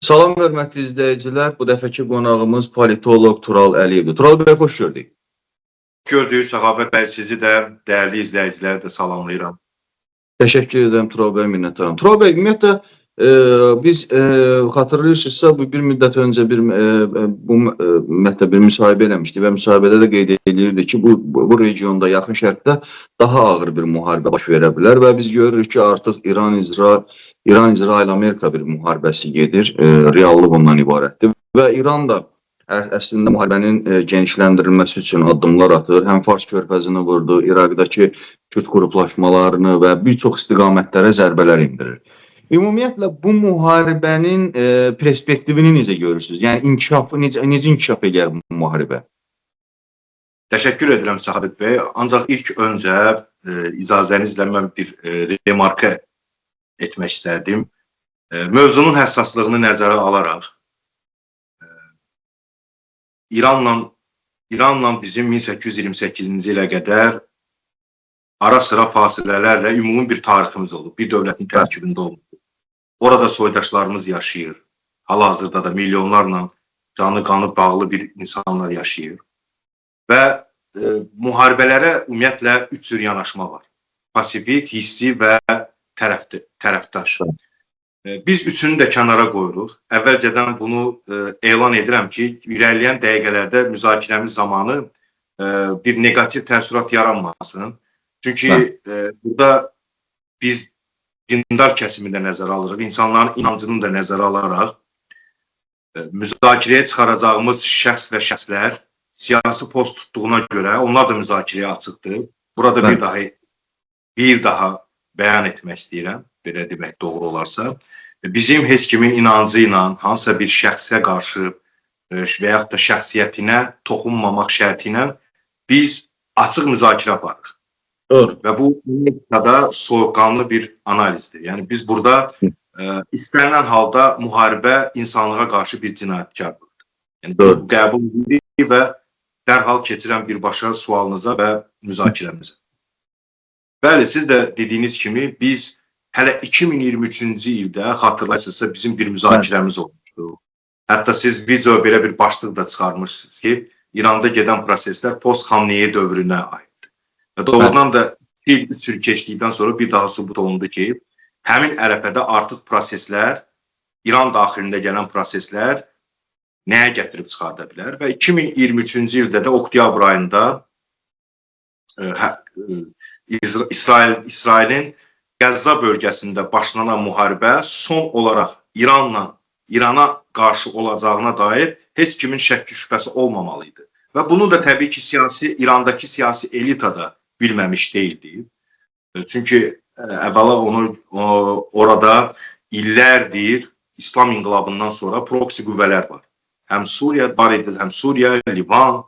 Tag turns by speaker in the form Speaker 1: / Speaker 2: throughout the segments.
Speaker 1: Salam hörmətli izləyicilər, bu dəfəki qonağımız politolog Tural Əliyevdir. Tural bəy, xoş gördük.
Speaker 2: Gördük, Səxavət bəy, sizi də, dəyərli izləyiciləri də salamlayıram.
Speaker 1: Təşəkkür edirəm Tural bəy, minnətdaram. Tural bəy, ümumiyyətlə, biz xatırlayırsınızsa, bu bir müddət öncə bir müsahibə eləmişdik və müsahibədə də qeyd edilirdi ki, bu regionda, yaxın şərqdə daha ağır bir müharibə baş verə bilər və biz görürük ki, artıq İran-İsrail-Amerika bir müharibəsi gedir, reallıq ondan ibarətdir və İran da əslində müharibənin genişləndirilməsi üçün addımlar atır. Həm Fars körfəzini vurdu, İraqdakı Kürd qruplaşmalarını və bir çox istiqamətlərə zərbələr indirir. Ümumiyyətlə, bu müharibənin perspektivini necə görürsünüz? Yəni, necə inkişaf edir bu müharibə?
Speaker 2: Təşəkkür edirəm Səxavət bəy. Ancaq ilk öncə icazənizlə mən bir remarka etmək istərdim. Mövzunun həssaslığını nəzərə alaraq, İranla bizim 1828-ci ilə qədər ara sıra fasilələrlə ümumi bir tariximiz olub, bir dövlətin tərkibində olub. Orada soydaşlarımız yaşayır. Hal-hazırda da milyonlarla canı qanı bağlı bir insanlar yaşayır. Və müharibələrə ümumiyyətlə 3 cür yanaşma var. Pasifik, hissi və tərəfdaş. Biz üçünü də kənara qoyuruq. Əvvəlcədən bunu elan edirəm ki, irəliləyən dəqiqələrdə müzakirəmiz zamanı bir negativ təəssürat yaranmasın. Çünki burada biz dindar kəsimi də nəzərə alırıq, insanların inancını da nəzərə alaraq müzakirəyə çıxaracağımız şəxs və şəxslər siyasi post tutduğuna görə onlar da müzakirəyə açıqdır. Burada bir daha bəyan etmək istəyirəm, belə demək doğru olarsa. Bizim heç kimin inancı ilə, hansısa bir şəxsə qarşı və yaxud da şəxsiyyətinə toxunmamaq şərti ilə biz açıq müzakirə aparırıq.
Speaker 1: Doğru.
Speaker 2: Və bu da soyuqqanlı bir analizdir. Yəni biz burada istənilən halda müharibə insanlığa qarşı bir cinayətkarlıqdır. Yəni bu qəbul edilir və dərhal keçirəm birbaşa sualınıza və müzakirəmizə. Bəli, siz də dediyiniz kimi biz hələ 2023-cü ildə xatırlarsınızsa bizim bir müzakirəmiz olmuşdu. Hətta siz video belə bir başlıq da çıxarmışsınız ki, İranda gedən proseslər post-Xamneyi dövrünə aiddir. Və doğrudan da 2-3 il keçdikdən sonra bir daha sübut olundu ki, həmin ərəfədə artıq proseslər, İran daxilində gələn proseslər nəyə gətirib çıxarda bilər? Və 2023-cü ildə də oktyabr ayında İsrailin Qəzza bölgəsində başlanan müharibə son olaraq İrana qarşı olacağına dair heç kimin şəkki şübhəsi olmamalıydı. Və bunu da təbii ki, İrandakı siyasi elita da bilməmiş deyildi. Çünki əvvəla orada illərdir İslam inqilabından sonra proksi qüvvələr var. Həm Suriya var idi, həm Suriya, Livan,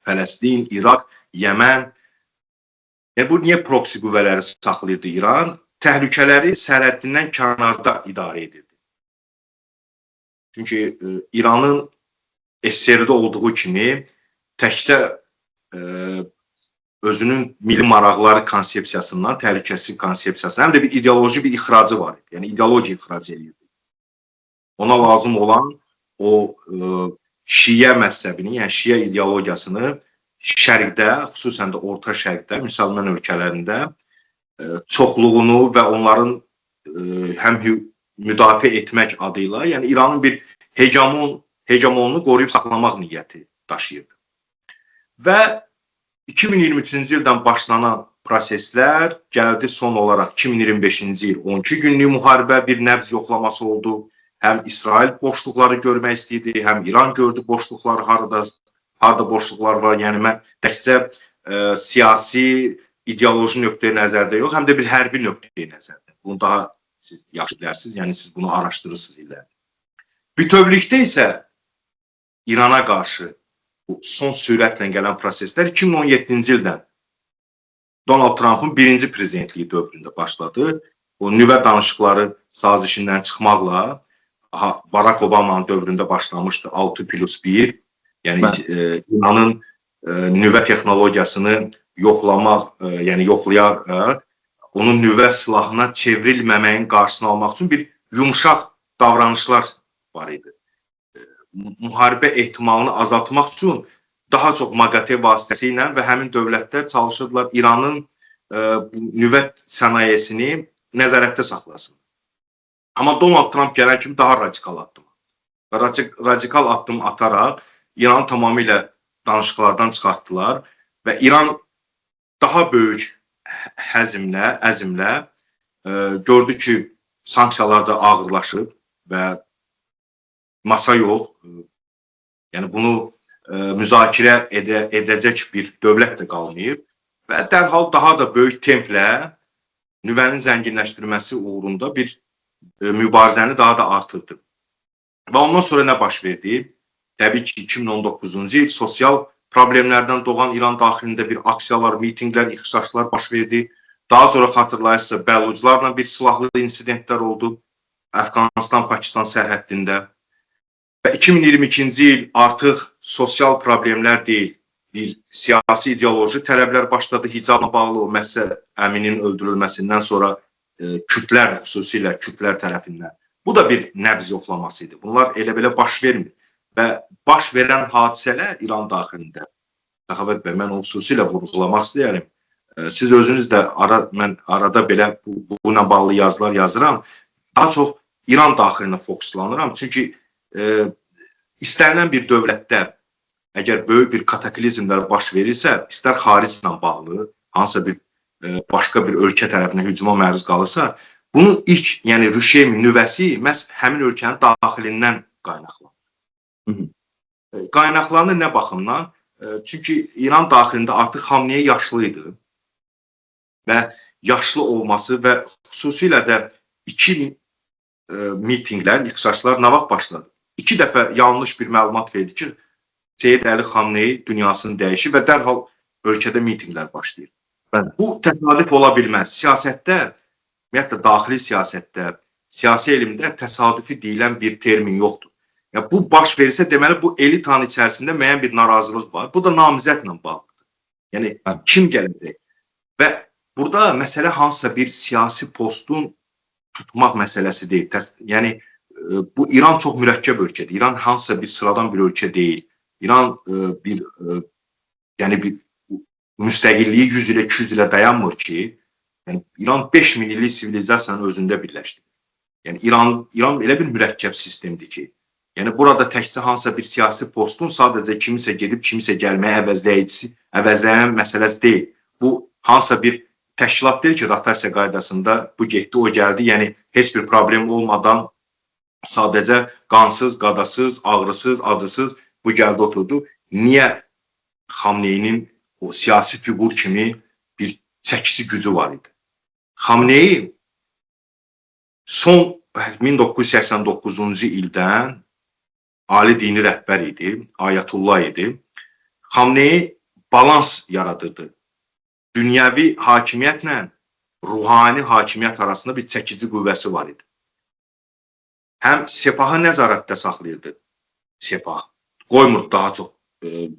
Speaker 2: Fələstin, İraq, Yəmən. Yəni, bu niyə proksi qüvvələri saxlayırdı İran? Təhlükələri sərhəddindən kənarda idarə edirdi. Çünki İranın SSR-də olduğu kimi təkcə özünün milli maraqları konsepsiyasından, təhlükəsizlik konsepsiyasından həm də bir ideoloji bir ixracı var idi. Yəni, ideoloji ixrac edirdi. Ona lazım olan o şiə məzhəbini, yəni şiə ideologiyasını şərqdə, xüsusən də orta şərqdə, müsəlman ölkələrində çoxluğunu və onların həm müdafiə etmək adıyla, yəni İranın bir hegemonunu qoruyub saxlamaq niyyəti daşıyırdı. Və 2023-cü ildən başlanan proseslər gəldi son olaraq 2025-ci il 12 günlük müharibə bir nəbz yoxlaması oldu. Həm İsrail boşluqları görmək istəyirdi, həm İran gördü boşluqları, harada boşluqlar var. Yəni mən təkcə siyasi, ideoloji nöqteyi nəzərdə yox, həm də bir hərbi nöqteyi nəzərdə. Bunu daha siz yaxşı bilərsiniz, yəni siz bunu araşdırırsınız illərdir. Bütövlükdə isə İrana qarşı son sürətlə gələn proseslər 2017-ci ildən Donald Trump'ın birinci prezidentliyi dövründə başladı. O nüvə danışıqları sazişindən çıxmaqla Barack Obama'nın dövründə başlamışdı 6+1. Yəni İranın nüvə texnologiyasını yoxlayaraq onun nüvə silahına çevrilməməyin qarşısını almaq üçün bir yumuşaq davranışlar var idi. Müharibə ehtimalını azaltmaq üçün daha çox MAQATE vasitəsilə və həmin dövlətlər çalışırdılar İranın nüvə sənayesini nəzarətdə saxlasın. Amma Donald Trump gələn kimi daha radikal addım ataraq İranı tamamilə danışıqlardan çıxartdılar və İran daha böyük əzmlə gördü ki, sanksiyalar da ağırlaşıb və masa yox, yəni bunu müzakirə edəcək bir dövlət də qalmayıb və dərhal daha da böyük templə nüvənin zənginləşdirilməsi uğrunda bir mübarizəni daha da artırdı. Və ondan sonra nə baş verdi? Təbii ki, 2019-cu il sosial problemlərdən doğan İran daxilində bir aksiyalar, mitinqlər, ixşaşlar baş verdi. Daha sonra xatırlayırsınızsa, bəluclarla bir silahlı insidentlər oldu Əfqanistan-Pakistan sərhəddində. Və 2022-ci il artıq sosial problemlər deyil, bir siyasi ideoloji tələblər başladı. Hicabla bağlı o Məhsə Əminin öldürülməsindən sonra Kürdlər, xüsusilə Kürdlər tərəfindən. Bu da bir nəbz yoxlaması idi. Bunlar elə-belə baş vermir. Və baş verən hadisələr İran daxilində, Səxavət bəy, mən o xüsusilə vurğulamaq istəyərəm. Siz özünüz də mən arada belə bununla bağlı yazılar yazıram. Daha çox İran daxilinə fokuslanıram. Çünki istənilən bir dövlətdə əgər böyük bir kataklizmlər baş verirsə, istər xariclə bağlı, hansısa bir başqa bir ölkə tərəfindən hücuma məruz qalırsa, bunun ilk, yəni Rüşeymin nüvəsi məhz həmin ölkənin daxilindən qaynaqlanır. Qaynaqlanır nə baxımdan? Çünki İran daxilində artıq Xamneyi yaşlı idi və yaşlı olması və xüsusilə də iki mitinqlər, ixşaşlar nə vaxt başladı? 2 dəfə yanlış bir məlumat verdi ki, Seyid Əli Xamneyi dünyasını dəyişir və dərhal ölkədə mitinqlər başlayır. Bu təsadüf ola bilməz. Siyasətdə, ümumiyyətlə daxili siyasətdə, siyasi elmdə təsadüfi deyilən bir termin yoxdur. Yəni, bu baş verirsə, deməli, bu elitanın içərisində müəyyən bir narazılıq var. Bu da namizədlə bağlıdır. Yəni, kim gələcək? Və burada məsələ hansısa bir siyasi postun tutmaq məsələsi deyil. Yəni, bu İran çox mürəkkəb ölkədir. İran hansısa bir sıradan bir ölkə deyil. İran bir müstəqilliyi 100 ilə 200 ilə dayanmır ki, yəni İran 5000 illik sivilizasiyanın özündə birləşdi. Yəni İran elə bir mürəkkəb sistemdir ki, yəni burada təkcə hansısa bir siyasi postun sadəcə kimisə gedib kimisə gəlməyə əvəzləyən məsələsi deyil. Bu hansısa bir təşkilat deyil ki, rotasiya qaydasında bu getdi, o gəldi. Yəni heç bir problem olmadan sadəcə qansız, qadasız, ağrısız, acısız bu gəldi oturdu. Niyə Xamneyinin o siyasi figur kimi bir çəkisi gücü var idi? Xamneyi son 1989-cu ildən ali dini rəhbər idi, Ayətullah idi. Xamneyi balans yaradırdı. Dünyəvi hakimiyyətlə ruhani hakimiyyət arasında bir çəkici qüvvəsi var idi. Həm Sepahı nəzarətdə saxlayırdı. Sepah qoymur daha çox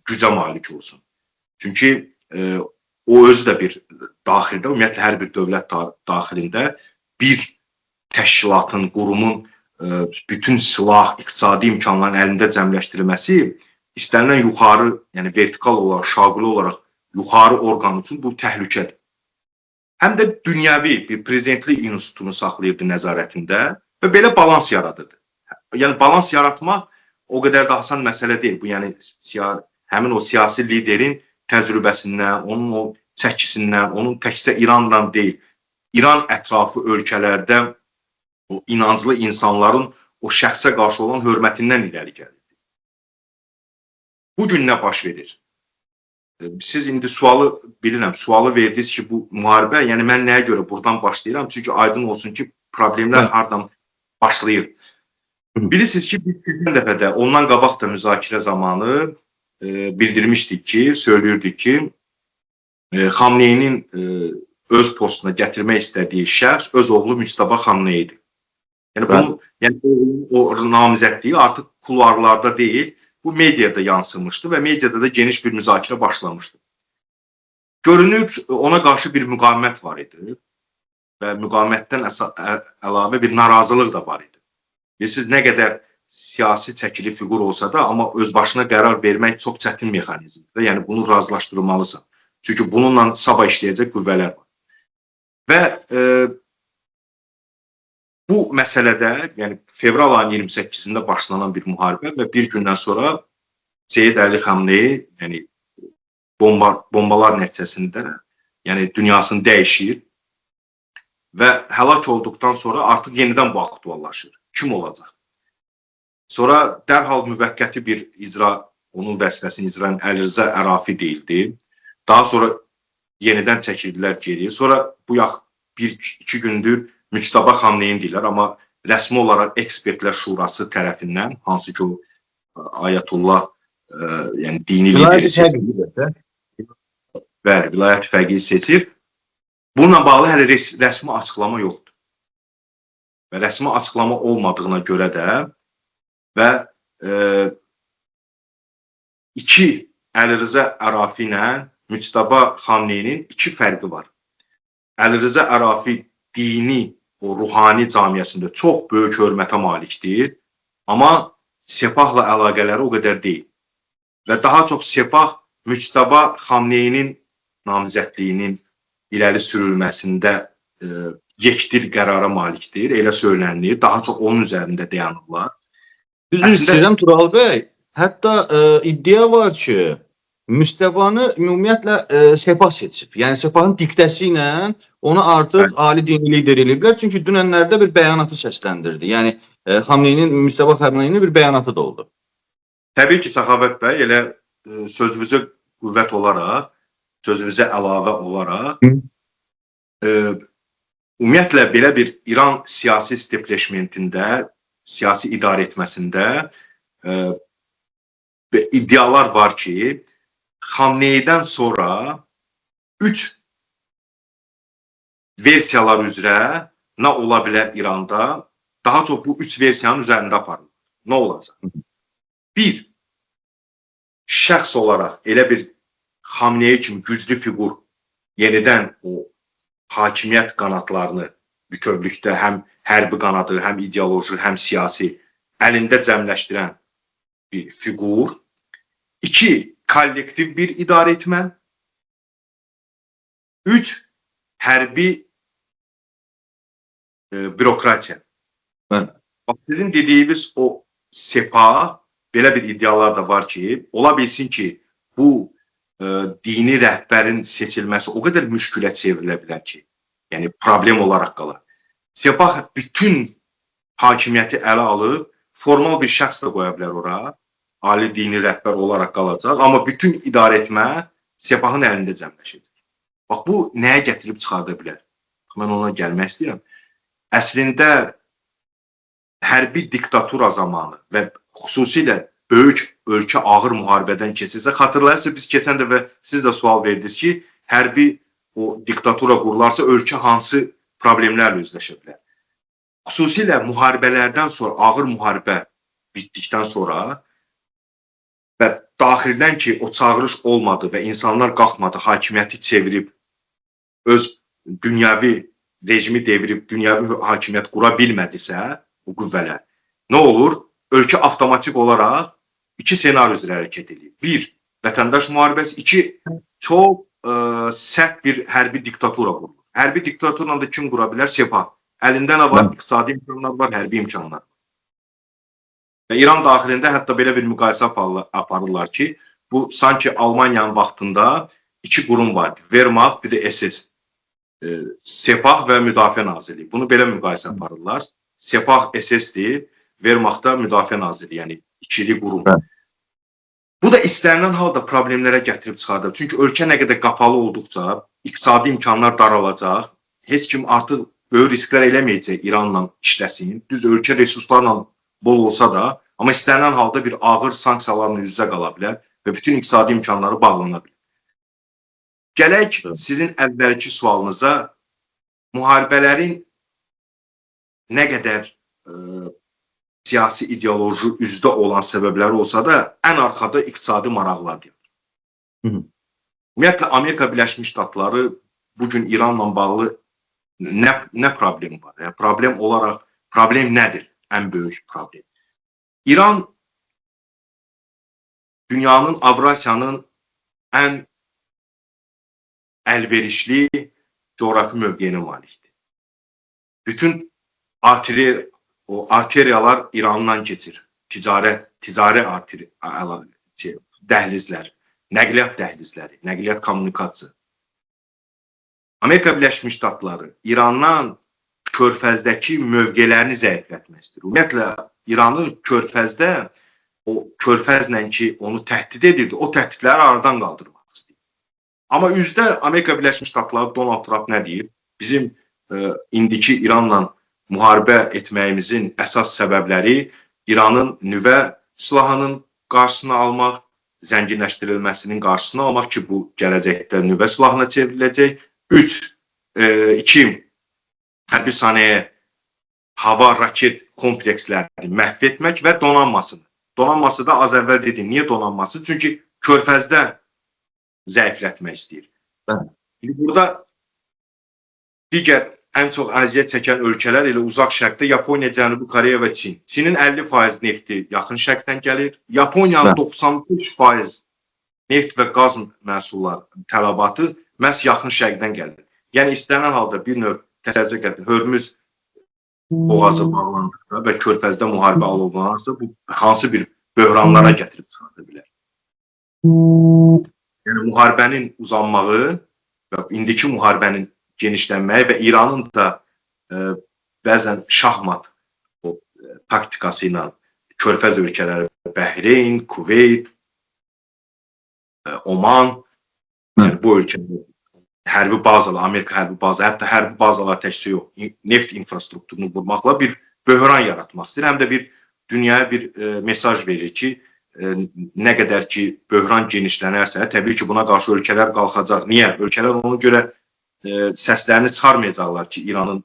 Speaker 2: gücə malik olsun. Çünki o özü də bir daxildə, ümumiyyətlə hər bir dövlət daxilində bir təşkilatın, qurumun bütün silah, iqtisadi imkanların əlində cəmləşdirilməsi istənilən yuxarı, yəni vertikal olaraq, şaquli olaraq yuxarı orqan üçün bu təhlükədir. Həm də dünyəvi bir prezidentlik institutunu saxlayırdı nəzarətində və belə balans yaradırdı. Yəni balans yaratmaq o qədər də asan məsələ deyil. Bu, yəni həmin o siyasi liderin təcrübəsindən, onun o çəkisindən, onun təkcə İranla deyil, İran ətrafı ölkələrdə o inanclı insanların o şəxsə qarşı olan hörmətindən irəli gəlir. Bugün nə baş verir? Siz indi sualı bilirəm, sualı verdiniz ki, bu müharibə, yəni mən nəyə görə buradan başlayıram? Çünki aydın olsun ki, problemlər hardan başlayır. Bilirsiniz ki, biz bir dəfədə ondan qabaq da müzakirə zamanı bildirmişdik ki, söylüyorduk ki, Xamneyinin öz postuna gətirmək istədiyi şəxs öz oğlu Müctəba Xamneydir. Yəni, o namizədliyi artıq kulvarlarda deyil, bu mediada yansımışdı və mediada da geniş bir müzakirə başlamışdı. Görünür, ona qarşı bir müqavimət var idi və müqavimətdən əlavə bir narazılıq da var idi. Siz nə qədər siyasi çəkili fiqur olsa da, amma öz başına qərar vermək çox çətin mexanizmdir. Yəni bunu razılaşdırmalısan. Çünki bununla sabah işləyəcək qüvvələr var. Və bu məsələdə, yəni fevral ayının 28-də başlanan bir müharibə və bir gündən sonra Seyid Əli Xamneyi, yəni bombalar nəticəsində, yəni dünyasını dəyişir və həlak olduqdan sonra artıq yenidən bu aktuallaşır. Kim olacaq? Sonra dərhal müvəqqəti bir icra, onun vəzifəsini icra edən Əli Rza Ərafi deyildi. Daha sonra yenidən çəkildilər geriyə. Sonra bu yax 1-2 gündür Müçtəba Xamneyin deyirlər, amma rəsmi olaraq ekspertlər şurası tərəfindən, hansı ki o Ayətullah, yəni dini lideri seçir. Bəli, vilayət fəqih seçir. Bununla bağlı hələ rəsmi açıqlama yoxdur. Və rəsmi açıqlama olmadığına görə də və iki Əli Rza Ərafi ilə Müçtəba Xamneyinin iki fərqi var. Əli Rza Ərafi dini, o ruhani camiyyəsində çox böyük hörmətə malikdir, amma Sepahla əlaqələri o qədər deyil. Və daha çox Sepah Müçtəba Xamneyinin namizədliyinin irəli sürülməsində yekdil qərara malikdir, elə söylənilir. Daha çox onun üzərində dayanırlar.
Speaker 1: Üzr istəyirəm Tural bəy. Hətta iddia var ki, Müstəbanı ümumiyyətlə Sepah seçib. Yəni Sepahın diktəsi ilə onu artıq ali dini lider eləyiblər. Çünki dünənlərdə bir bəyanatı səsləndirdi. Yəni Müstəba Xamneyinin bir bəyanatı da oldu.
Speaker 2: Təbii ki, Səxavət bəy, elə sözümüzə qüvvət olaraq, sözümüzə əlavə olaraq, ümumiyyətlə belə bir İran siyasi establishmentində, siyasi idarə etməsində iddialar var ki, Xamneydən sonra 3 versiyalar üzrə nə ola bilər İranda, daha çox bu 3 versiyanın üzərində aparılır. Nə olacaq? Bir, şəxs olaraq elə bir Xamneyi kimi güclü fiqur yenidən o hakimiyyət qanatlarını bütövlükdə həm hərbi qanadı, həm ideoloji, həm siyasi əlində cəmləşdirən bir fiqur. 2, kollektiv bir idarə etmə. 3, hərbi bürokratiya. Bax, sizin dediyiniz o Sepah, belə bir iddialar da var ki, ola bilsin ki, bu dini rəhbərin seçilməsi o qədər müşkülə çevrilə bilər ki, yəni problem olaraq qalar. Sepah bütün hakimiyyəti ələ alıb, formal bir şəxs da qoya bilər ora, ali dini rəhbər olaraq qalacaq, amma bütün idarə etmə Sepahın əlində cəmləşəcək. Bax, bu nəyə gətirib çıxarda bilər? Mən ona gəlmək istəyirəm. Əslində, hərbi diktatura zamanı və xüsusilə böyük ölkə ağır müharibədən keçirsə, xatırlayırsınız, biz keçən dəfə siz də sual verdiniz ki, hərbi o diktatura qurularsa ölkə hansı problemlərlə üzləşə bilər. Xüsusilə müharibələrdən sonra, ağır müharibə bitdikdən sonra və daxildən ki, o çağırış olmadı və insanlar qalxmadı, hakimiyyəti çevirib, öz dünyəvi rejimi devirib, dünyəvi hakimiyyət qura bilmədisə, bu qüvvələr, nə olur? Ölkə avtomatik olaraq 2 senaryo üzrə hərəkət edir. 1, vətəndaş müharibəsi. 2, çox sərt bir hərbi diktatura qurulur. Hərbi diktaturla da kim qura bilər? Sepah. Əlində nə var? İqtisadi imkanlar var, hərbi imkanlar. Və İran daxilində hətta belə bir müqayisə aparırlar ki, bu sanki Almaniyanın vaxtında 2 qurum vardı. Wehrmacht, bir də SS. Sepah və Müdafiə Nazirliyi. Bunu belə müqayisə aparırlar. Sepah SS-dir, Wehrmachtda Müdafiə Nazirliyi, yəni ikili qurum. Bu da istənilən halda problemlərə gətirib çıxardır. Çünki ölkə nə qədər qapalı olduqca, iqtisadi imkanlar daralacaq, heç kim artıq böyük risklər eləməyəcək İranla işləsin. Düz ölkə resurslarla bol olsa da, amma istənilən halda bir ağır sanksiyalarla üz-üzə qala bilər və bütün iqtisadi imkanları bağlana bilər. Gələk sizin əvvəlki sualınıza, müharibələrin nə qədər siyasi ideoloji üzdə olan səbəbləri olsa da, ən arxada iqtisadi maraqlardır. Ümumiyyətlə, Amerika Birləşmiş Ştatları bugün İranla bağlı nə problem var? Yəni, problem olaraq, problem nədir? Ən böyük problem. İran dünyanın, Avrasiyanın ən əlverişli coğrafi mövqeyinə malikdir. Bütün arteriyalar İrandan keçir. Ticari dəhlizlər, nəqliyyat dəhlizləri, nəqliyyat kommunikasiya. Amerika Birləşmiş Ştatları İrandan Körfəzdəki mövqelərini zəiflətmək istəyir. Ümumiyyətlə, İranı Körfəzdə o Körfəzlə ki, onu təhdid edirdi, o təhdidləri aradan qaldırmaq istəyir. Amma üzdə Amerika Birləşmiş Ştatları, Donald Trump nə deyir? Bizim indiki İranla müharibə etməyimizin əsas səbəbləri İranın nüvə silahının qarşısını almaq, zənginləşdirilməsinin qarşısını almaq ki, bu gələcəkdə nüvə silahına çevriləcək. 2 hərbi sənaye, hava raket komplekslərini məhv etmək və donanmasını. Donanması da az əvvəl dedim. Niyə donanması? Çünki Körfəzdə zəiflətmək istəyir. Burada digər ən çox əziyyət çəkən ölkələr elə uzaq şərqdə Yaponiya, Cənubi Koreya və Çin. Çinin 50% nefti yaxın şərqdən gəlir. Yaponiyanın 95% neft və qaz məhsulları tələbatı məhz yaxın şərqdən gəlir. Yəni istənilən halda bir növ təsəvvür edin, Hörmüz boğazı bağlandıqda və Körfəzdə müharibə alovlanarsa, bu hansı bir böhranlara gətirib çıxarda bilər. Yəni müharibənin uzanmağı və indiki müharibənin genişlənməyi və İranın da bəzən şahmat taktikası ilə Körfəz ölkələri, Bəhreyn, Kuveyt, Oman, yəni bu ölkələr hərbi bazalar, Amerika hərbi bazalar, hətta hərbi bazalar təkcə yox, neft infrastrukturunu vurmaqla bir böhran yaratmaq istəyir. Həm də bir dünyaya bir mesaj verir ki, nə qədər ki böhran genişlənərsə, təbii ki buna qarşı ölkələr qalxacaq. Niyə? Ölkələr ona görə səslərini çıxarmayacaqlar ki, İranın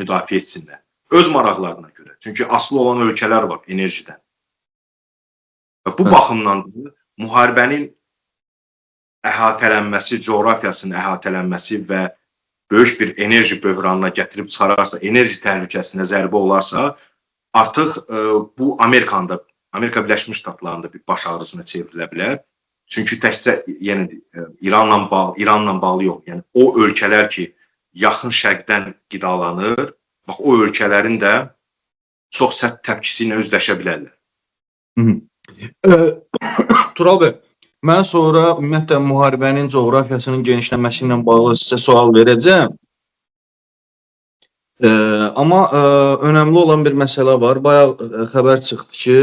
Speaker 2: müdafiə etsinlər. Öz maraqlarına görə. Çünki asılı olan ölkələr var enerjidən. Bu baxımdan müharibənin əhatələnməsi, coğrafiyasının əhatələnməsi və böyük bir enerji böhranına gətirib çıxararsa, enerji təhlükəsinə zərbə olarsa, artıq bu Amerika Birləşmiş Ştatlarında bir baş ağrısına çevrilə bilər. Çünki təkcə İranla bağlı yox. Yəni o ölkələr ki, yaxın şərqdən qidalanır, bax o ölkələrin də çox sərt təpkisi ilə üzləşə bilərlər.
Speaker 1: Tural bəy, mən sonra ümumiyyətlə müharibənin coğrafiyasının genişlənməsi ilə bağlı sizə sual verəcəm. Amma önəmli olan bir məsələ var. Bayaq xəbər çıxdı ki,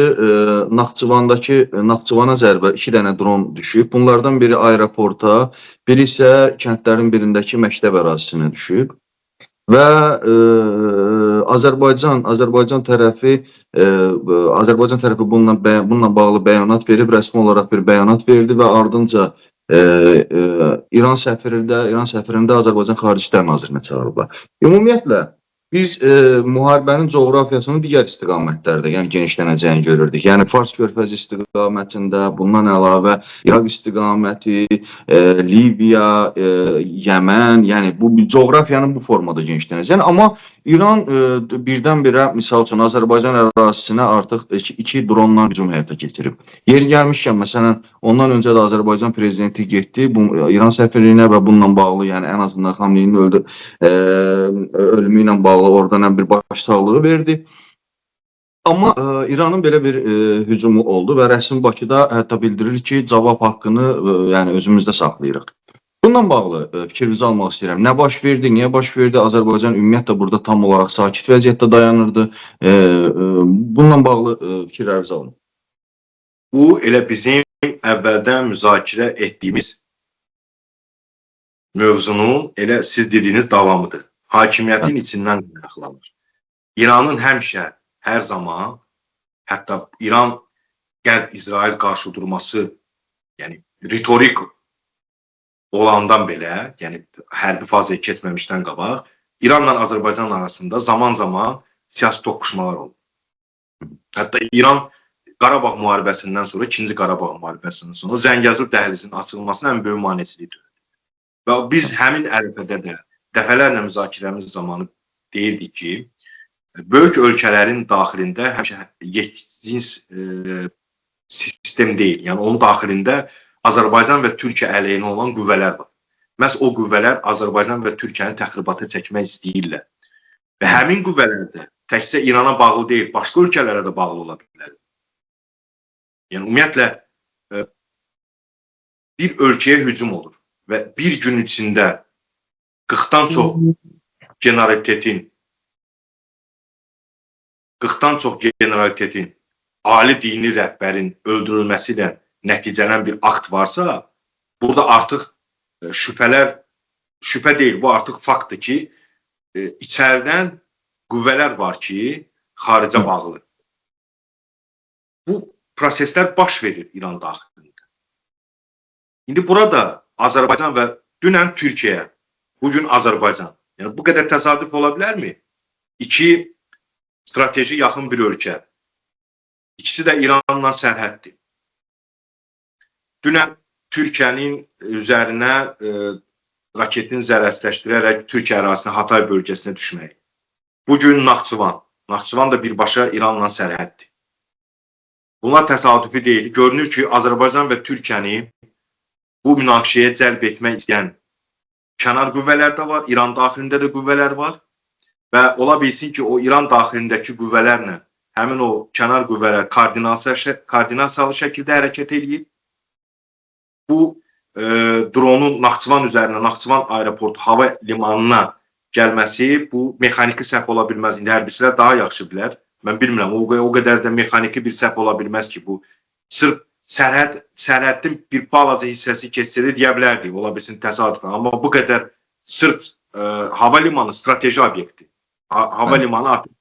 Speaker 1: Naxçıvana zərbə 2 dənə dron düşüb. Bunlardan biri aeroporta, biri isə kəndlərin birindəki məktəb ərazisinə düşüb. Və Azərbaycan tərəfi bununla bağlı bəyanat verib, rəsmi olaraq bir bəyanat verdi və ardınca İran səfirində Azərbaycan Xarici İşlər Nazirinə çağırıblar. Ümumiyyətlə, biz müharibənin coğrafiyasının digər istiqamətlərdə, yəni genişlənəcəyini görürdük. Yəni Fars körfəzi istiqamətində, bundan əlavə İraq istiqaməti, Liviya, Yəmən, yəni bu coğrafiyanın bu formada genişlənəcəyini. Amma İran birdən-birə, misal üçün, Azərbaycan ərazisinə artıq 2 dronla hücum həyata keçirib. Yeri gəlmişkən, məsələn, ondan öncə də Azərbaycan prezidenti getdi İran səfirliyinə və bununla bağlı, yəni ən azından Xamneyinin ölümü ilə bağlı oradan bir başsağlığı verdi. Amma İranın belə bir hücumu oldu və rəsmi Bakıda hətta bildirir ki, cavab haqqını yəni özümüzdə saxlayırıq. Bununla bağlı fikrinizi almaq istəyirəm. Nə baş verdi, niyə baş verdi? Azərbaycan ümumiyyətlə burada tam olaraq sakit vəziyyətdə dayanırdı. Bununla bağlı fikirlərinizi alın.
Speaker 2: Bu elə bizim əvvəldən müzakirə etdiyimiz mövzunun elə siz dediyiniz davamıdır. Hakimiyyətin içindən qaynaqlanır. İranın həmişə, hər zaman, hətta İran Qərb-İsrail qarşıdurması, yəni ritorik olandan belə, yəni hərbi fazaya keçməmişdən qabaq, İranla Azərbaycan arasında zaman-zaman siyasi toqquşmalar oldu. Hətta İran Qarabağ müharibəsindən sonra, 2-ci Qarabağ müharibəsindən sonra Zəngəzur dəhlizinin açılmasının ən böyük maneçilidir. Və biz həmin ərəfədə də dəfələrlə müzakirəmiz zamanı deyirdik ki, böyük ölkələrin daxilində həmişə yekcins sistem deyil. Yəni onun daxilində Azərbaycan və Türkiyə əleyhinə olan qüvvələr var. Məhz o qüvvələr Azərbaycan və Türkiyəni təxribata çəkmək istəyirlər. Və həmin qüvvələr də təkcə İrana bağlı deyil, başqa ölkələrə də bağlı ola bilər. Yəni ümumiyyətlə bir ölkəyə hücum olur və bir gün içində 40-dan çox generalitetin, ali dini rəhbərin öldürülməsi ilə nəticələnən bir akt varsa, burada artıq şübhə deyil, bu artıq faktdır ki, içəridən qüvvələr var ki, xaricə bağlı. Bu proseslər baş verir İran daxilində. İndi burada Azərbaycan və dünən Türkiyə, bugün Azərbaycan. Yəni bu qədər təsadüf ola bilərmi? İki strateji yaxın bir ölkə. İkisi də İranla sərhəddir. Dünən Türkiyənin üzərinə raketin zərərsizləşdirərək Türkiyə ərazisinə, Hatay bölgəsinə düşmək. Bugün Naxçıvan. Naxçıvan da birbaşa İranla sərhəddir. Bunlar təsadüfi deyil. Görünür ki, Azərbaycan və Türkiyəni bu münaqişəyə cəlb etmək istəyən kənar qüvvələr də var, İran daxilində də qüvvələr var və ola bilsin ki, o İran daxilindəki qüvvələrlə həmin o kənar qüvvələr koordinasiyalı şəkildə hərəkət eləyir. Bu dronun Naxçıvan üzərinə, Naxçıvan aeroportu hava limanına gəlməsi, bu mexaniki səhv ola bilməz. İndi hərbiçilər daha yaxşı bilər. Mən bilmirəm, o qədər də mexaniki bir səhv ola bilməz ki, bu sırf sərhədin bir balaca hissəsi keçsədə deyə bilərdik, ola bilsin təsadüfən. Amma bu qədər sırf hava limanı strateji obyekti. Hava limanı artıq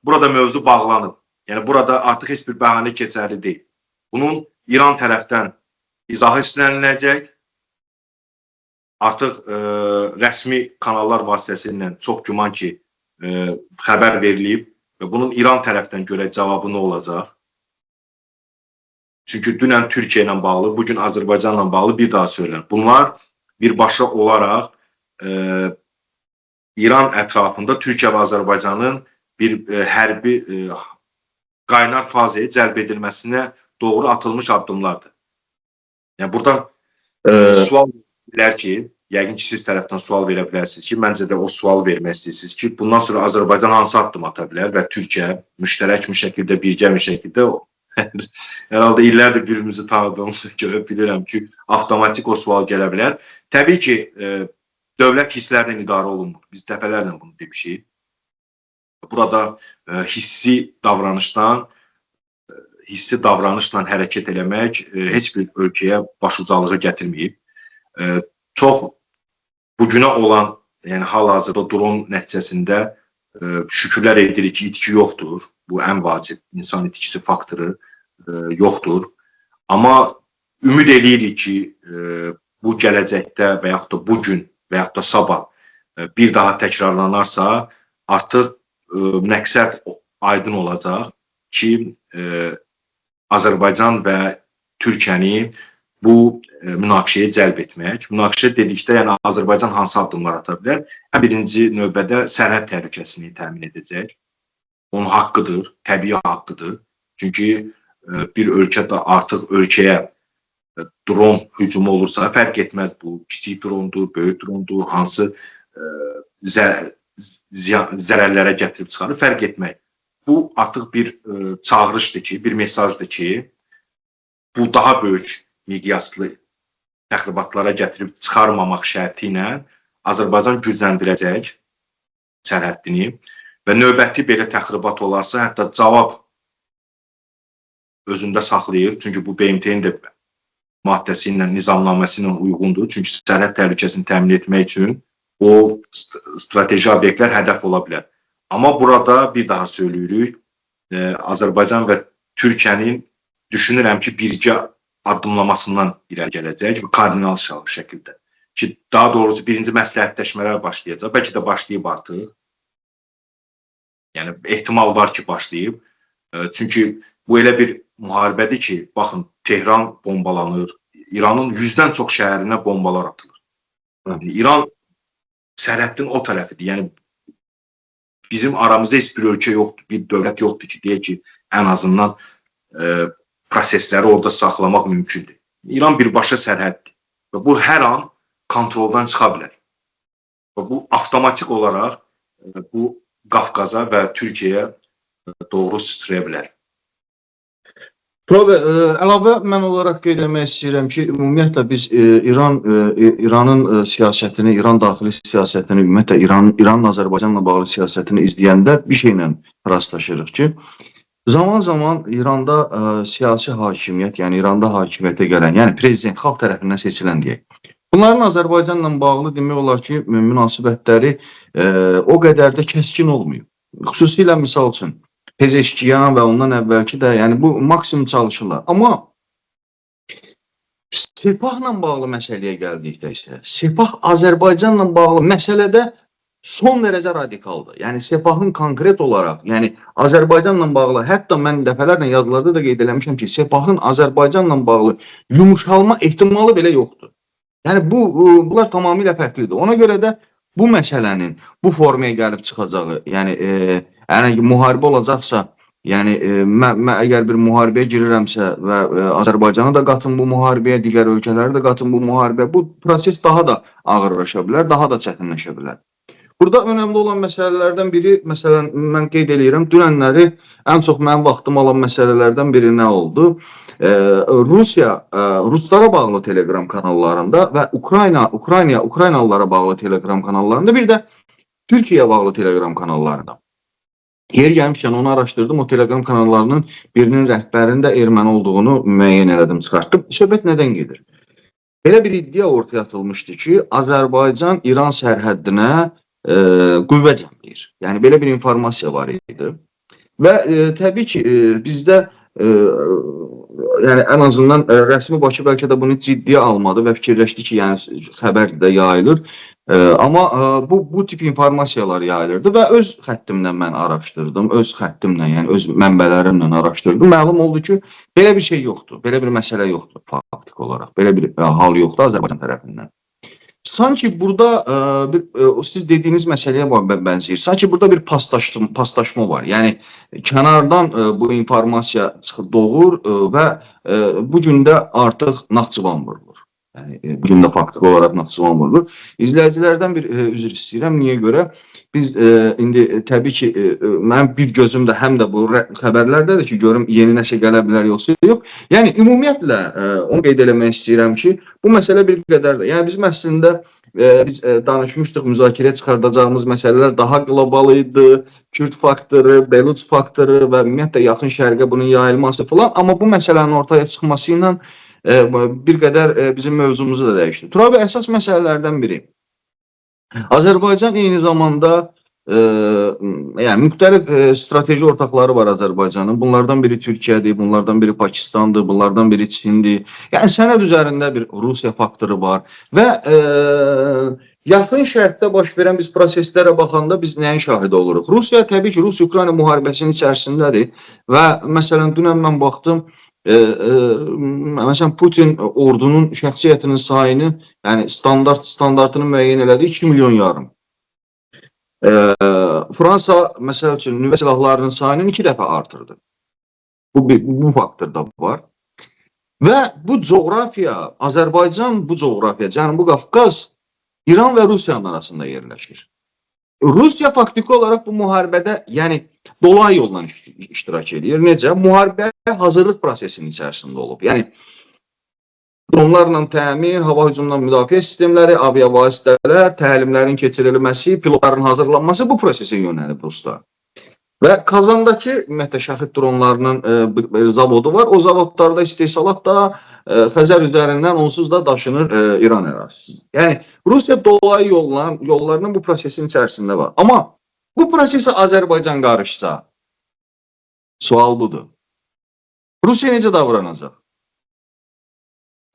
Speaker 2: burada mövzu bağlanıb. Yəni burada artıq heç bir bəhanə keçərli deyil. Bunun İran tərəfdən izahı istəniləcək. Artıq rəsmi kanallar vasitəsilə çox güman ki, xəbər verilib və bunun İran tərəfdən görə cavabı nə olacaq? Çünki dünən Türkiyə ilə bağlı, bugün Azərbaycanla bağlı bir daha söylənir. Bunlar birbaşa olaraq İran ətrafında Türkiyə və Azərbaycanın bir hərbi qaynar fazaya cəlb edilməsinə doğru atılmış addımlardır. Yəni burada sual bilər ki, yəqin ki, siz tərəfdən sual verə bilərsiniz ki, məncə də o sual vermək istəyirsiniz ki, bundan sonra Azərbaycan hansı addım ata bilər və Türkiyə müştərək bir şəkildə, birgə bir şəkildə herhalde illərdir birimizi tanıdığımızı görə bilirəm ki, avtomatik o sual gələ bilər. Təbii ki, dövlət hisslərlə idarə olunmur. Biz dəfələrlə bunu demişik. Burada hissi davranışla hərəkət eləmək heç bir ölkəyə başucalığı gətirməyib. Çox bugünə olan, yəni hal-hazırda drone nəticəsində şükürlər edirik ki, itki yoxdur. Bu ən vacib, insan itkisi faktoru yoxdur. Amma ümid edirik ki, bu gələcəkdə və yaxud da bugün və yaxud da sabah bir daha təkrarlanarsa, artıq məqsəd aydın olacaq ki, Azərbaycan və Türkiyəni bu münaqişəyə cəlb etmək. Münaqişə dedikdə, yəni Azərbaycan hansı addımlar ata bilər? Birinci növbədə sərhəd təhlükəsini təmin edəcək. Onun haqqıdır, təbii haqqıdır. Çünki bir ölkə də artıq ölkəyə dron hücumu olursa, fərq etməz bu. Kiçik drondur, böyük drondur, hansı zərərlərə gətirib çıxarır, fərq etmək. Bu artıq bir çağırışdır ki, bir mesajdır ki, bu daha böyük miqyaslı təxribatlara gətirib çıxarmamaq şərti ilə Azərbaycan gücləndirəcək sərhəddini və növbəti belə təxribat olarsa, hətta cavab özündə saxlayır. Çünki bu BMT-nin də maddəsi ilə, nizamnaməsi ilə uyğundur. Çünki sərhəd təhlükəsini təmin etmək üçün o strateji obyektlər hədəf ola bilər. Amma burada bir daha söyləyirik, Azərbaycan və Türkiyənin düşünürəm ki, birgə addımlamasından irəli gələcək və koordinal şəkildə. Ki, daha doğrusu birinci məsləhətləşmələr başlayacaq. Bəlkə də başlayıb artıq. Yəni, ehtimal var ki, başlayıb. Çünki bu elə bir müharibədir ki, baxın, Tehran bombalanır. İranın 100-dən çox şəhərinə bombalar atılır. İran sərhəddin o tərəfidir. Yəni, bizim aramızda heç bir ölkə yoxdur, bir dövlət yoxdur ki, deyək ki, ən azından prosesləri orada saxlamaq mümkündür. İran birbaşa sərhəddir və bu hər an kontroldan çıxa bilər. Və bu avtomatik olaraq bu Qafqaza və Türkiyəyə doğru sıçraya bilər.
Speaker 1: Probe, əlavə mən olaraq qeyd etmək istəyirəm ki, ümumiyyətlə biz İranın siyasətini, İran daxili siyasətini, ümumiyyətlə İranın Azərbaycanla bağlı siyasətini izləyəndə bir şeylə rastlaşırıq ki, zaman-zaman İranda siyasi hakimiyyət, yəni İranda hakimiyyətə gələn, yəni prezident xalq tərəfindən seçilən deyək. Bunların Azərbaycanla bağlı demək olar ki, münasibətləri o qədər də kəskin olmuyor. Xüsusilə misal üçün, Pezeşkiyan və ondan əvvəlki də, yəni bu maksimum çalışırlar. Amma Sepahla bağlı məsələyə gəldikdə isə, Sepah Azərbaycanla bağlı məsələdə son dərəcə radikaldır. Yəni Sepahın konkret olaraq, yəni Azərbaycanla bağlı, hətta mən dəfələrlə yazılarda da qeyd eləmişəm ki, Sepahın Azərbaycanla bağlı yumuşalma ehtimalı belə yoxdur. Yəni bunlar tamamilə fərqlidir. Ona görə də bu məsələnin bu formaya gəlib çıxacağı, yəni müharibə olacaqsa, yəni mən əgər bir müharibəyə girirəmsə və Azərbaycanı da qatın bu müharibəyə, digər ölkələri də qatın bu müharibəyə, bu proses daha da ağırlaşa bilər, daha da çətinləşə bilər. Burada önəmli olan məsələlərdən biri, məsələn, mən qeyd edirəm, dünənləri ən çox mənim vaxtım alan məsələlərdən biri nə oldu? Ruslara bağlı Telegram kanallarında və Ukraynalılara bağlı Telegram kanallarında, bir də Türkiyəyə bağlı Telegram kanallarında. Yer gəlmişkən onu araşdırdım, o Telegram kanallarının birinin rəhbərinin də erməni olduğunu müəyyən elədim, çıxartdım. Söhbət nədən gedir? Belə bir iddia ortaya atılmışdı ki, Azərbaycan İran sərhəddinə qüvvə cəmləyir. Yəni, belə bir informasiya var idi. Və təbii ki, bizdə yəni, ən azından rəsmi Bakı bəlkə də bunu ciddiyə almadı və fikirləşdi ki, yəni, xəbər də yayılır. Amma bu tip informasiyalar yayılırdı və öz xəttimdən mən araşdırdım, öz xəttimlə, yəni öz mənbələrimlə araşdırdım. Məlum oldu ki, belə bir şey yoxdur, belə bir məsələ yoxdur faktik olaraq, belə bir hal yoxdur Azərbaycan tərəfindən. Sanki burada, siz dediyiniz məsələyə bənzəyir, sanki burada bir paslaşma var. Yəni, kənardan bu informasiya doğur və bu gündə artıq Naxçıvan vurulur. Yəni, bu gündə faktik olaraq Naxçıvan vurulur. İzləyicilərdən bir üzr istəyirəm. Niyə görə? Biz indi təbii ki, mənim bir gözüm də həm də bu xəbərlərdədir ki, görüm yeni nəsə gələ bilər yoxsa yox. Yəni, ümumiyyətlə, onu qeyd eləmək istəyirəm ki, bu məsələ bir qədər də, yəni bizim əslində biz danışmışdıq, müzakirəyə çıxardacağımız məsələlər daha qlobal idi, Kürt faktoru, Beluç faktoru və ümumiyyətlə yaxın şərqə bunun yayılması falan, amma bu məsələnin ortaya çıxması ilə bir qədər bizim mövzumuzu da dəyişdi. Turabi, əsas məsələlərdən biri. Azərbaycan eyni zamanda yəni müxtəlif strateji ortaqları var Azərbaycanın. Bunlardan biri Türkiyədir, bunlardan biri Pakistandır, bunlardan biri Çindir. Yəni sənəd üzərində bir Rusiya faktoru var və yaxın şərqdə baş verən biz proseslərə baxanda biz nəyin şahidi oluruq? Rusiya təbii ki, Rusiya-Ukrayna müharibəsinin içərisindədir və məsələn dünən mən baxdım, məsələn Putin ordunun şəxsiyyətinin sayını, yəni standartını müəyyən elədi 2,5 milyon. Fransa məsəl üçün nüvə silahlarının sayını 2 dəfə artırdı. Bu faktor da var. Və bu coğrafiya, Azərbaycan bu coğrafiya, Cənubi Qafqaz İran və Rusiyanın arasında yerləşir. Rusiya faktiki olaraq bu müharibədə, yəni dolayı yolla iştirak edir. Necə? Müharibəyə hazırlıq prosesinin içərisində olub. Yəni dronlarla təmin, hava hücumundan müdafiə sistemləri, avia vasitələr, təlimlərin keçirilməsi, pilotların hazırlanması bu prosesə yönəlib Ruslar. Və Kazandakı ümumiyyətlə şəxid dronlarının zavodu var. O zavodlarda istehsalat da Xəzər üzərindən onsuz da daşınır İran ərazisi. Yəni Rusiya dolayı yollarının bu prosesin içərisində var. Amma bu prosesə Azərbaycan qarışsa, sual budur. Rusiya necə davranacaq?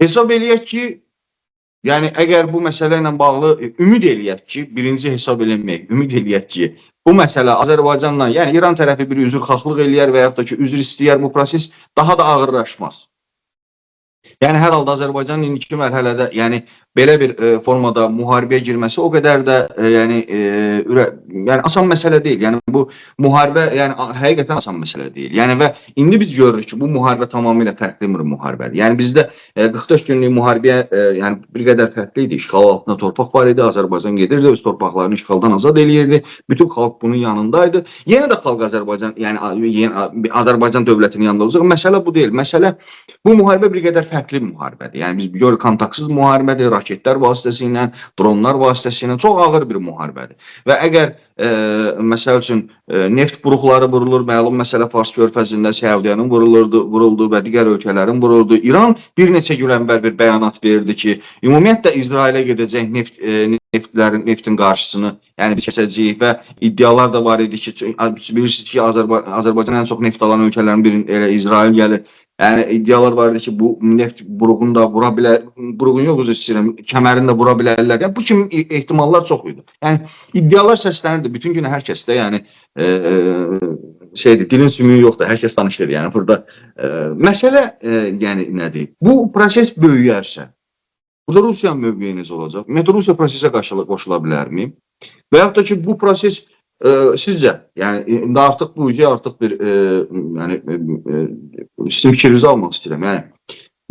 Speaker 1: Hesab eləyək ki, yəni əgər bu məsələ ilə bağlı ümid eləyək ki, birinci hesab eləməyək, ümid eləyək ki, bu məsələ Azərbaycanla, yəni İran tərəfi bir üzrxahlıq eləyər və yaxud da ki, üzr istəyər, bu proses daha da ağırlaşmaz. Yəni hər halda Azərbaycanın indiki mərhələdə, yəni belə bir formada müharibəyə girməsi o qədər də yəni asan məsələ deyil. Yəni bu müharibə yəni həqiqətən asan məsələ deyil. Yəni və indi biz görürük ki, bu müharibə tamamilə fərqli bir müharibədir. Yəni bizdə 44 günlük müharibəyə yəni bir qədər fərqli idi. İşğal altında torpaq var idi. Azərbaycan gedirdi, öz torpaqlarını işğaldan azad eləyirdi. Bütün xalq bunun yanındaydı. Yenə də xalq Azərbaycan, yəni Azərbaycan dövlətinin yanında olacaq. Məsələ bu deyil. Məsələ bu müharibə bir qədər fərqli müharibədir. Yəni biz görürük kontaktsız müharibədir, raketlər vasitəsilə, dronlar vasitəsilə çox ağır bir müharibədir. Və əgər məsəl üçün neft buruqları vurulur, məlum məsələ Fars körfəzində Səudiyyanın vuruldu və digər ölkələrin vuruldu. İran bir neçə gün əvvəl bir bəyanat verdi ki, ümumiyyətlə İsrailə gedəcək neftin qarşısını yəni biz kəsəcəyik və iddialar da var idi ki, bilirsiniz ki, Azərbaycan ən çox neft alan ölkələrin birində elə İsrail gəlir. Yəni iddialar var idi ki, bu neft buruğunu da vura bilər, buruğun yox üzr istəyirəm, kəmərini də vura bilərlər. Yəni bu kimi ehtimallar çox idi. Yəni iddialar səslənirdi bütün gün hər kəsdə, yəni dilin sümüyü yoxdur, hər kəs danışır. Yəni burada məsələ yəni nədir? Bu proses böyüyərsə, burada Rusiyanın mövqeyi necə olacaq? Ümumiyyətlə Rusiya prosesə qoşula bilərmi? Və yaxud da ki, bu proses sizcə, yəni indi artıq bu artıq bir yəni sizin fikrinizi almaq istəyirəm. Yəni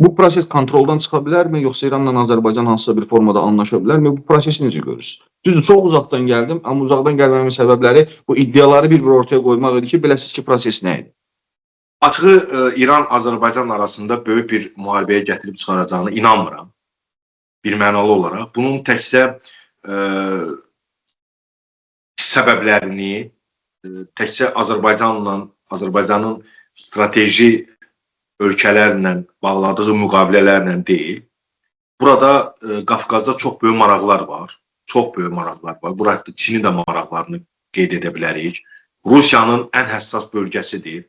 Speaker 1: bu proses kontroldan çıxa bilərmi, yoxsa İranla Azərbaycan hansısa bir formada anlaşa bilərmi? Bu prosesi necə görürsünüz? Düzdür, çox uzaqdan gəldim, amma uzaqdan gəlməmin səbəbləri bu iddiaları bir ortaya qoymaq idi ki, biləsiniz ki, proses nə idi?
Speaker 2: Açığı İran-Azərbaycan arasında böyük bir müharibəyə gətirib çıxaracağını inanmıram. Bir mənalı olaraq. Bunun təkcə səbəblərini təkcə Azərbaycanın strateji ölkələrlə bağladığı müqavilələrlə deyil. Burada Qafqazda çox böyük maraqlar var. Çox böyük maraqlar var. Burada Çinin də maraqlarını qeyd edə bilərik. Rusiyanın ən həssas bölgəsidir.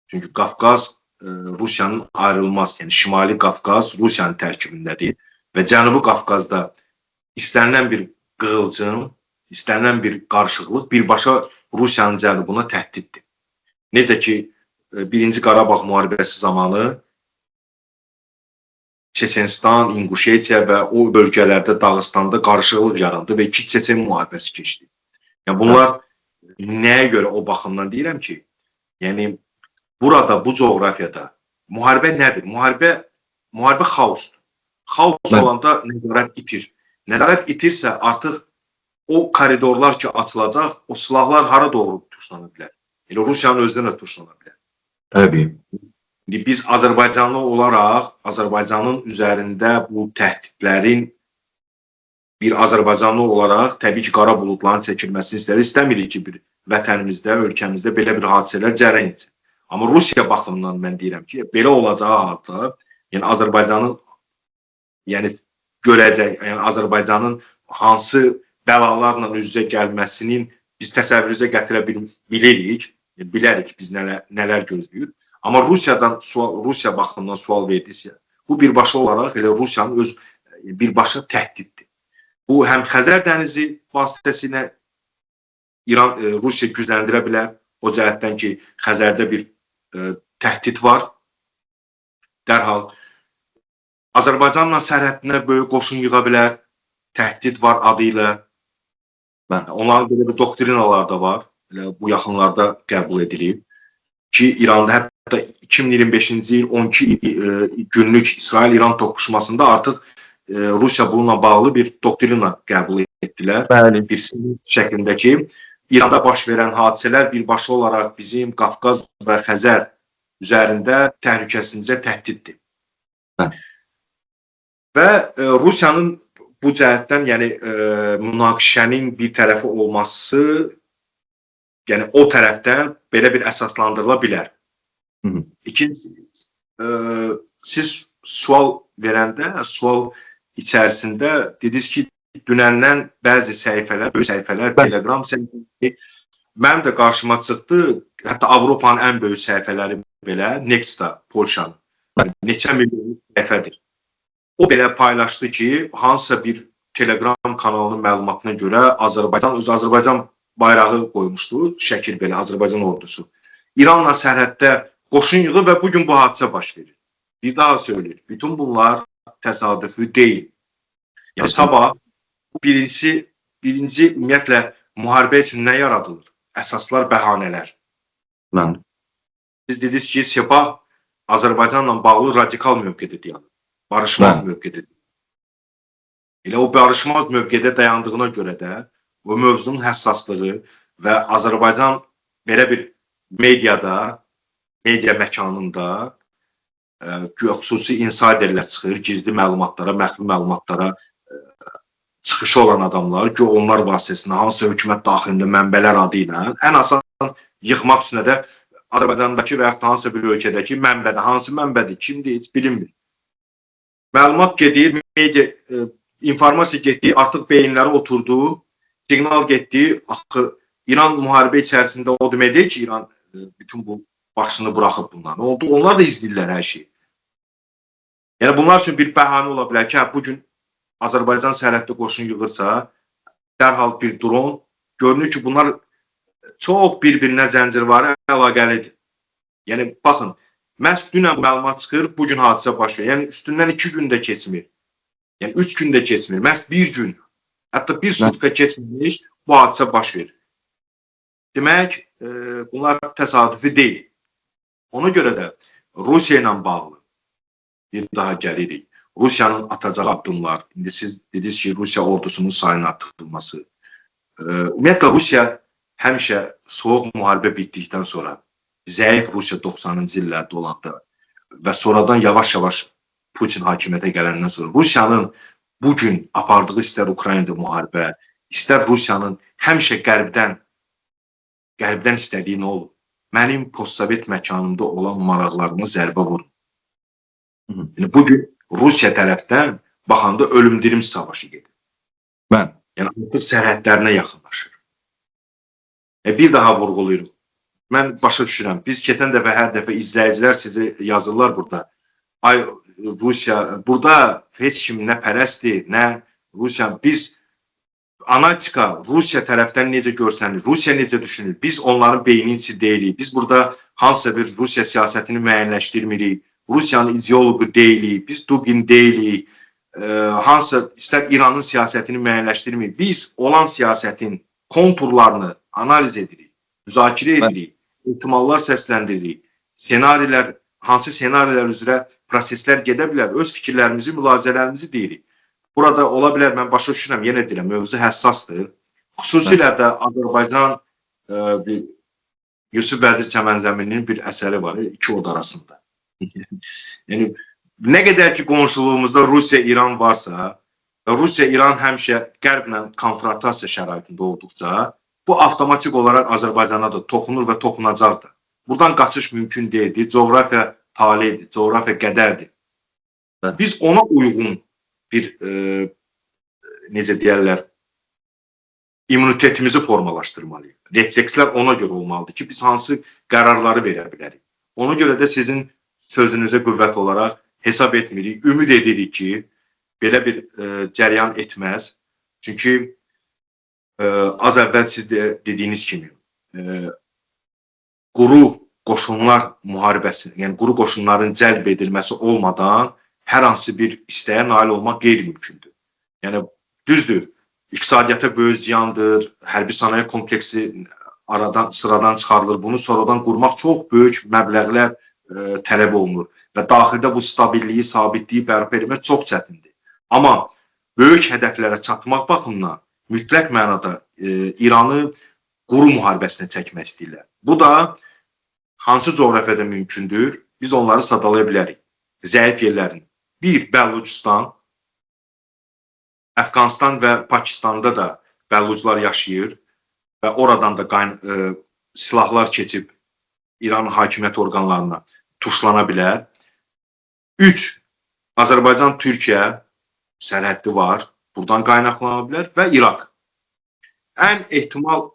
Speaker 2: Çünki Qafqaz Rusiyanın ayrılmaz, yəni Şimali Qafqaz Rusiyanın tərkibindədir və Cənubi Qafqazda istənilən bir qığılcım, istənilən bir qarışıqlıq birbaşa Rusiyanın cənubuna təhdiddir. Necə ki, Birinci Qarabağ müharibəsi zamanı Çeçenistan, İnguşetiya və o bölgələrdə Dağıstanda qarışıqlıq yarandı və iki Çeçen müharibəsi keçdi. Yəni bunlar nəyə görə o baxımdan deyirəm ki, yəni burada, bu coğrafiyada müharibə nədir? Müharibə xaosdur. Xaos olanda nəzarət itir. Nəzarət itirsə artıq o koridorlar ki açılacaq, o silahlar hara doğru tuşlana bilər? Elə Rusiyanın özünə də tuşlana bilər.
Speaker 1: Təbii.
Speaker 2: Biz Azərbaycanlı olaraq Azərbaycanın üzərində bu təhdidlərin bir Azərbaycanlı olaraq təbii ki, qara buludların çəkilməsini istəmirik ki, bir vətənimizdə, ölkəmizdə belə bir hadisələr cərəyan etsin. Amma Rusiya baxımından mən deyirəm ki, belə olacağı halda, yəni Azərbaycanın görəcək, yəni Azərbaycanın hansı bəlalarla üz-üzə gəlməsinin biz təsəvvürümüzə gətirə bilərik biz nələr gözləyir. Amma Rusiya baxımından sual verdiysə, bu birbaşa olaraq elə Rusiyanın öz birbaşa təhdiddir. Bu həm Xəzər dənizi vasitəsilə Rusiya gücləndirə bilər. O cəhətdən ki, Xəzərdə bir təhdid var. Dərhal Azərbaycanla sərhədinə böyük qoşun yığa bilər. Təhdid var adı ilə. Onların belə bir doktrinalar da var. Bu yaxınlarda qəbul edilib. Ki, İranda hətta 2025-ci il 12 günlük İsrail-İran toqquşmasında artıq Rusiya bununla bağlı bir doktrina qəbul etdilər. Bir sinir şəklində ki, İranda baş verən hadisələr birbaşa olaraq bizim Qafqaz və Xəzər üzərində təhlükəsizcə təhdiddir. Və Rusiyanın bu cəhətdən, yəni münaqişənin bir tərəfi olması, yəni o tərəfdən belə bir əsaslandırıla bilər. İkincisi, siz sual verəndə, sual içərisində dediniz ki, dünəndən bəzi səhifələr, böyük səhifələr, Telegram səhifələri, mənim də qarşıma çıxdı, hətta Avropanın ən böyük səhifələri belə, Nexta, Polşanın, neçə milyon səhifədir. O belə paylaşdı ki, hansısa bir Telegram kanalının məlumatına görə Azərbaycan bayrağı qoymuşdu, şəkil belə, Azərbaycan ordusu. İranla sərhəddə qoşun yığı və bugün bu hadisə baş verir. Bir daha söyleyeyim. Bütün bunlar tesadüfi değil. Yani
Speaker 1: Kesinlikle.
Speaker 2: sabah birinci ümumiyyətlə müharibə üçün nə yaradılır? Əsaslar, bəhanələr.
Speaker 1: Bəli.
Speaker 2: Siz dediniz ki, Sepah Azərbaycanla bağlı radikal mövqedə dayanır. Barışmaz
Speaker 1: Bəli.
Speaker 2: mövqedə. Elə o barışmaz mövqedə dayandığına görə də o mövzunun həssaslığı və Azərbaycan belə bir mediada, media məkanında xüsusi insiderlər çıxır, gizli məlumatlara, məxfi məlumatlara çıxışı olan adamlar ki, onlar vasitəsilə hansı hökumət daxilində mənbələr adı ilə ən asan yıxmaq üstünə də Azərbaycandakı və yaxud hansısa bir ölkədəki mənbədə, hansı mənbədir, kimdir, heç bilinmir. Məlumat gedir, media, informasiya getdi, artıq beyinləri oturdu, siqnal getdi, axı İran müharibə içərisində o demək deyil ki, İran bütün bu başını buraxıb bunlar. Ne oldu? Onlar da izləyirlər hər şeyi. Yəni bunlar üçün bir bəhanə ola bilər ki, bugün Azərbaycan sərhəddə qoşun yığırsa, dərhal bir dron, görünür ki, bunlar çox bir-birinə zəncirvari əlaqəlidir. Yəni, baxın, məhz dünən məlumat çıxır, bugün hadisə baş verir. Yəni, üstündən 2 gündə keçmir. Yəni, 3 gündə keçmir. Məhz bir gün, hətta bir sutka keçmirmiş, bu hadisə baş verir. Demək, bunlar təsadüfi deyil. Ona görə də Rusiya ilə bağlı bir daha gəlirik. Rusiyanın atacağı addımlar, indi siz dediniz ki, Rusiya ordusunun sayının artırılması. Ümumiyyətlə, Rusiya həmişə soğuq müharibə bitdikdən sonra, zəif Rusiya 90-cı illərdə olanda və sonradan yavaş-yavaş Putin hakimiyyətə gələndən sonra Rusiyanın bugün apardığı istər Ukraynada müharibə, istər Rusiyanın həmişə qərbdən istədiyi nə olur? Mənim postsovet məkanımda olan maraqlarıma zərbə vurur. Yəni, bugün Rusiya tərəfdən baxanda ölüm-dirim savaşı gedir. Yəni, artıq sərhədlərinə yaxınlaşır. Bir daha vurğuluyurum. Mən başa düşürəm. Biz keçən dəfə, hər dəfə izləyicilər sizi yazırlar burada. Ay, Rusiya, burada heç kim nə pərəstir, nə Rusiya. Biz analitika Rusiya tərəfdən necə görsənir, Rusiya necə düşünür, biz onların beynin içi deyilik. Biz burada hansısa bir Rusiya siyasətini müəyyənləşdirmirik, Rusiyanın ideologu deyilik, biz Dugin deyilik, hansısa istər İranın siyasətini müəyyənləşdirmirik. Biz olan siyasətin konturlarını analiz edirik, müzakirə edirik, ehtimallar səsləndiririk, senarilər, hansı senarilər üzrə proseslər gedə bilər, öz fikirlərimizi, mülahizələrimizi deyirik. Burada ola bilər, mən başa düşürəm, yenə deyirəm, mövzu həssasdır. Xüsusilə də Azərbaycan Yusuf Vəzir Çəmənzəmininin bir əsəri var, iki od arasında. Yəni, nə qədər ki qonşuluğumuzda Rusiya-İran varsa, Rusiya-İran həmişə qərblə konfrontasiya şəraitində olduqca, bu avtomatik olaraq Azərbaycana da toxunur və toxunacaq da. Buradan qaçış mümkün deyildir, coğrafiya talidir, coğrafiya qədərdir. Biz ona uyğun bir, necə deyərlər, immunitetimizi formalaşdırmalıyıq. Reflekslər ona görə olmalıdır ki, biz hansı qərarları verə bilərik. Ona görə də sizin sözünüzə qüvvət olaraq hesab etmirik, ümid edirik ki, belə bir cəryan etməz. Çünki az əvvəl siz dediyiniz kimi, quru qoşunlar müharibəsi, yəni quru qoşunların cəlb edilməsi olmadan hər hansı bir istəyə nail olmaq qeyri-mümkündür. Yəni, düzdür, iqtisadiyyata böyük ziyandır, hərbi sənaye kompleksi sıradan çıxarılır, bunu sonradan qurmaq çox böyük məbləğlər tələb olunur və daxildə bu stabilliyi, sabitliyi bərpa etmək çox çətindir. Amma böyük hədəflərə çatmaq baxımından mütləq mənada İranı quru müharibəsinə çəkmək istəyirlər. Bu da hansı coğrafiyada mümkündür? Biz onları sadalaya bilərik. Zəif yerlərini. Bir, Bəlucistan, Əfqanistan və Pakistanda da Bəluclar yaşayır və oradan da silahlar keçib İran hakimiyyət orqanlarına tuşlana bilər. 3, Azərbaycan-Türkiyə sərhəddi var, buradan qaynaqlana bilər və İraq. Ən ehtimal,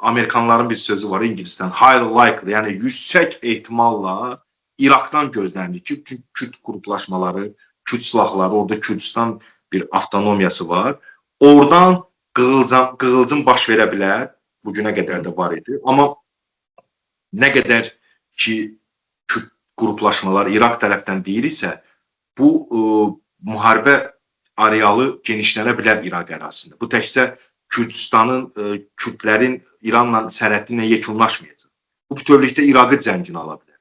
Speaker 2: Amerikanların bir sözü var İngilisdən, highly likely, yəni yüksək ehtimalla İraqdan gözlənilir ki, çünki Kürt qruplaşmaları, Kürt silahları, orada Kürdistan bir avtonomiyası var. Oradan qığılcım baş verə bilər, bugünə qədər də var idi. Amma nə qədər ki qruplaşmalar İraq tərəfdən deyirsə, bu müharibə arealı genişlənə bilər İraq ərazisində. Bu təkcə Kürdistanın, Kürdlərin İranla sərhədinə yekunlaşmayacaq. Bu bütövlükdə İraqı zəngin ala bilər.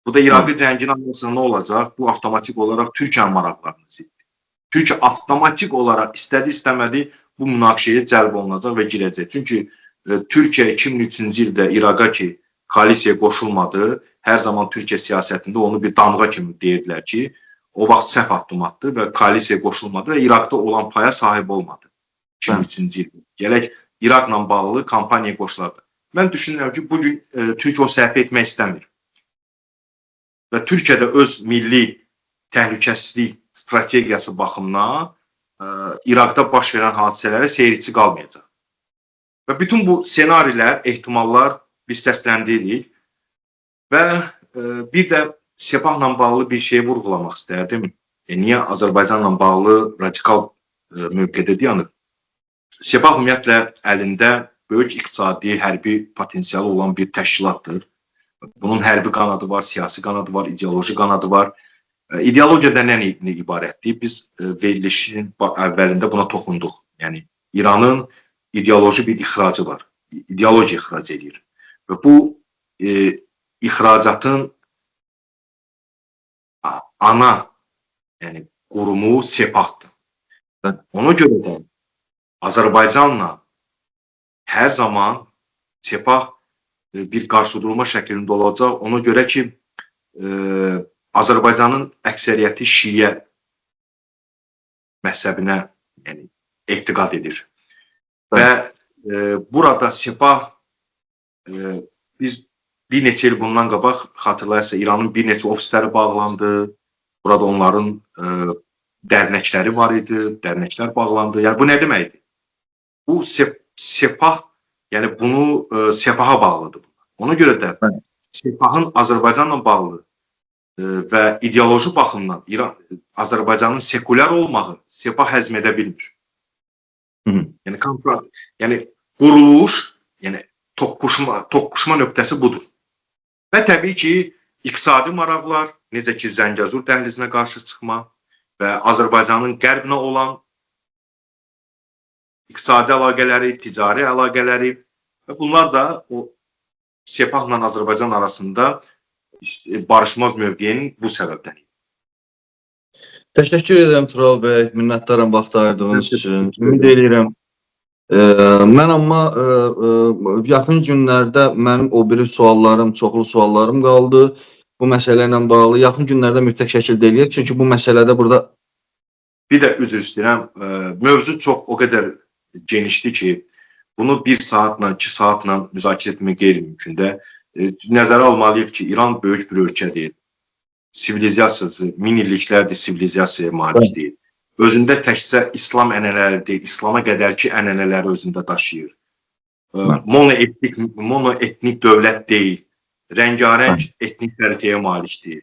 Speaker 2: Bu da İraqı zəngin almasına nə olacaq? Bu avtomatik olaraq Türkiyə maraqlarını ziddir. Türkiyə avtomatik olaraq istədi-istəmədi bu münaqişəyə cəlb olunacaq və girəcək. Çünki Türkiyə 2003-cü ildə İraqa ki, koalisiyaya qoşulmadı, hər zaman Türkiyə siyasətində onu bir damğa kimi deyirdilər ki, o vaxt səhv addım atdı və koalisiyaya qoşulmadı və İraqda olan paya sahib olmadı. 2003-cü ildə. Gələk İraqla bağlı kampaniyaya qoşulardı. Mən düşünürəm ki, bugün Türkiyə o səhvi etmək istəmir. Və Türkiyə də öz milli təhlükəsizlik strategiyası baxımından İraqda baş verən hadisələrə seyirci qalmayacaq. Və bütün bu senarilər, ehtimallar biz səsləndiririk və bir də Sepahla bağlı bir şey vurğulamaq istərdim. Niyə Azərbaycanla bağlı radikal mövqedə dayanır? Sepah ümumiyyətlə əlində böyük iqtisadi, hərbi potensialı olan bir təşkilatdır. Bunun hərbi qanadı var, siyasi qanadı var, ideoloji qanadı var. İdeologiyadan nə ibarətdir? Biz verilişin əvvəlində buna toxunduq. Yəni, İranın ideoloji bir ixracı var. İdeologiya ixrac edir. Və bu ixracatın ana qurumu Sepahdır. Ona görə də Azərbaycanla hər zaman Sepah bir qarşıdurulma şəklində olacaq. Ona görə ki, Azərbaycanın əksəriyyəti Şiə məzhəbinə etiqad edir. Və burada Sepah, biz bir neçə il bundan qabaq xatırlayırsa, İranın bir neçə ofisləri bağlandı. Burada onların dərnəkləri var idi, dərnəklər bağlandı. Yəni, bu nə deməkdir? Bu Sepah, yəni bunu Sepaha bağlıdır. Ona görə də Sepahın Azərbaycanla bağlı və ideoloji baxımdan Azərbaycanın sekulyar olmağı Sepah həzm edə bilmir. Yəni, quruluş, toqquşma nöqtəsi budur. Və təbii ki, iqtisadi maraqlar, necə ki, Zəngəzur dəhlizinə qarşı çıxma və Azərbaycanın qərbinə olan iqtisadi əlaqələri, ticari əlaqələri və bunlar da o Sepahla Azərbaycan arasında barışmaz mövqeyin bu səbəbdən.
Speaker 1: Təşəkkür edirəm Tural bəy, minnətdaram vaxt ayırdığınız üçün. Ümid edirəm. Mən amma yaxın günlərdə mənim o biri suallarım, çoxlu suallarım qaldı. Bu məsələ ilə bağlı yaxın günlərdə mütləq şəkildə eləyək. Çünki bu məsələdə burada...
Speaker 2: Bir də üzr istəyirəm, mövzu çox o qədər genişdir ki, bunu 1 saatla, 2 saatla müzakirə etmək qeyri-mümkündür. Nəzərə almalıyıq ki, İran böyük bir ölkədir. Sivilizasiyası, min illiklərdir sivilizasiyaya malikdir. Özündə təkcə İslam ənənələri deyil, İslama qədərki ənənələri özündə daşıyır. Monoetnik dövlət deyil, rəngarəng etnik xəritəyə malikdir.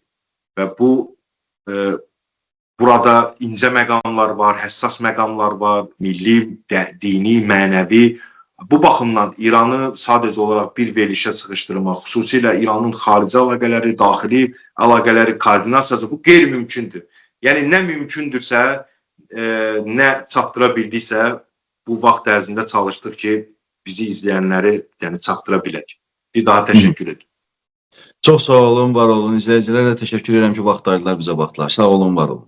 Speaker 2: Və bu, burada incə məqamlar var, həssas məqamlar var, milli, dini, mənəvi. Bu baxımdan İranı sadəcə olaraq bir verilişə sıxışdırmaq, xüsusilə İranın xarici əlaqələri, daxili əlaqələri, koordinasiyası bu qeyri-mümkündür. Yəni, nə mümkündürsə, nə çatdıra bildiksə, bu vaxt ərzində çalışdıq ki, bizi izləyənləri çatdıra bilək. Bir daha təşəkkür edirəm.
Speaker 1: Çox sağ olun, var olun. İzləyicilərə təşəkkür edirəm ki, vaxt ayırdılar, bizə baxdılar. Sağ olun, var olun.